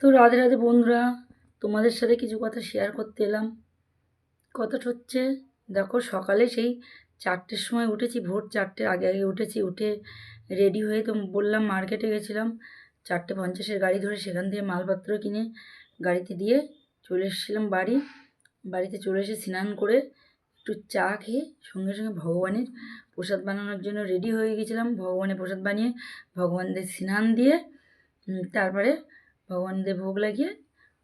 তো রাধে রাধে বন্ধুরা, তোমাদের সাথে কিছু কথা শেয়ার করতে এলাম। কথাটা হচ্ছে, দেখো সকালে সেই 4টের সময় উঠেছি, ভোর 4টের আগে আগে উঠেছি। উঠে রেডি হয়ে তো বললাম মার্কেটে গেছিলাম, 4:50-এর গাড়ি ধরে সেখান থেকে মালপত্র কিনে গাড়িতে দিয়ে চলে এসেছিলাম বাড়িতে চলে এসে স্নান করে একটু চা খেয়ে সঙ্গে সঙ্গে ভগবানের প্রসাদ বানানোর জন্য রেডি হয়ে গেছিলাম। ভগবানের প্রসাদ বানিয়ে ভগবানদের স্নান দিয়ে তারপরে ভগবানদের ভোগ লাগিয়ে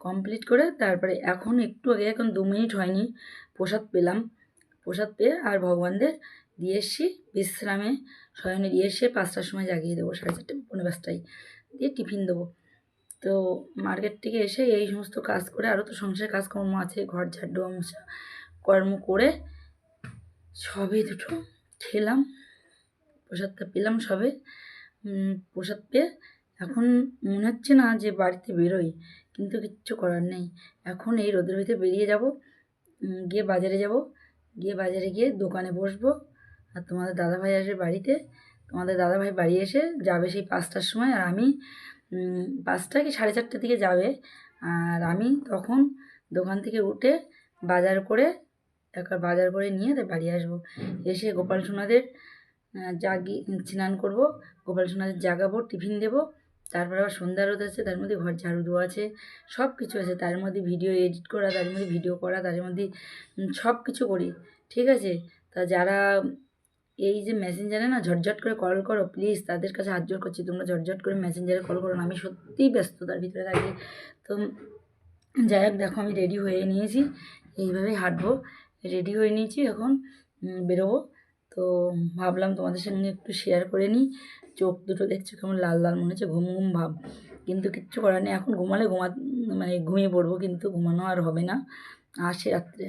কমপ্লিট করে তারপরে এখন একটু আগে, এখন 2 মিনিট হয়নি, প্রসাদ পেলাম। প্রসাদ পেয়ে আর ভগবানদের দিয়ে এসছি বিশ্রামে, শয়নে দিয়ে এসে 5টার সময় জাগিয়ে দেবো, 4:30 পৌনে 5টায় দিয়ে টিফিন দেবো। তো মার্কেট থেকে এসে এই সমস্ত কাজ করে, আরও তো সংসারের কাজকর্ম আছে, ঘর ঝাড় দেওয়া মোছা কর্ম করে সবে দুটো খেলাম, প্রসাদটা পেলাম সবে। প্রসাদ পেয়ে এখন মনে হচ্ছে না যে বাড়িতে বেরোই, কিন্তু কিচ্ছু করার নেই। এখন এই রোদের ভিতরে বেরিয়ে যাব, গিয়ে বাজারে যাব, গিয়ে বাজারে গিয়ে দোকানে বসবো। আর তোমাদের দাদাভাই আসবে বাড়িতে, তোমাদের দাদাভাই বাড়ি এসে যাবে সেই 5টার সময়, আর আমি 5টা কি 4:30টার দিকে যাবে। আর আমি তখন দোকান থেকে উঠে বাজার করে একবার বাজার করে নিয়ে বাড়ি আসবো। এসে গোপাল সোনাদের স্নান করবো, গোপাল সোনাদের জাগাবো, টিফিন দেবো। তারপরে আবার সন্ধ্যা রোদ আছে, তার মধ্যে ঘর ঝাড়ু দেওয়া আছে, সব কিছু আছে, তার মধ্যে ভিডিও এডিট করা, তার মধ্যে ভিডিও করা, তার মধ্যে সব কিছু করি, ঠিক আছে। তা যারা এই যে মেসেঞ্জারে না ঝটঝট করে কল করো, প্লিজ তাদের কাছে হাত জোড় করছি, তোমরা ঝটঝট করে মেসেঞ্জারে কল করো না, আমি সত্যিই ব্যস্ততার ভিতরে থাকি। তো যাই হোক, দেখো আমি রেডি হয়ে নিয়েছি, এইভাবেই হাঁটবো, রেডি হয়ে নিয়েছি, এখন বেরোবো। তো ভাবলাম তোমাদের সঙ্গে একটু শেয়ার করে নিই। চোখ দুটো দেখছো কেমন লাল লাল, মনে হচ্ছে ঘুম ঘুম ভাব, কিন্তু কিচ্ছু করার নেই। এখন ঘুমালে মানে ঘুমিয়ে পড়বো, কিন্তু ঘুমানো আর হবে না, আসে রাত্রে।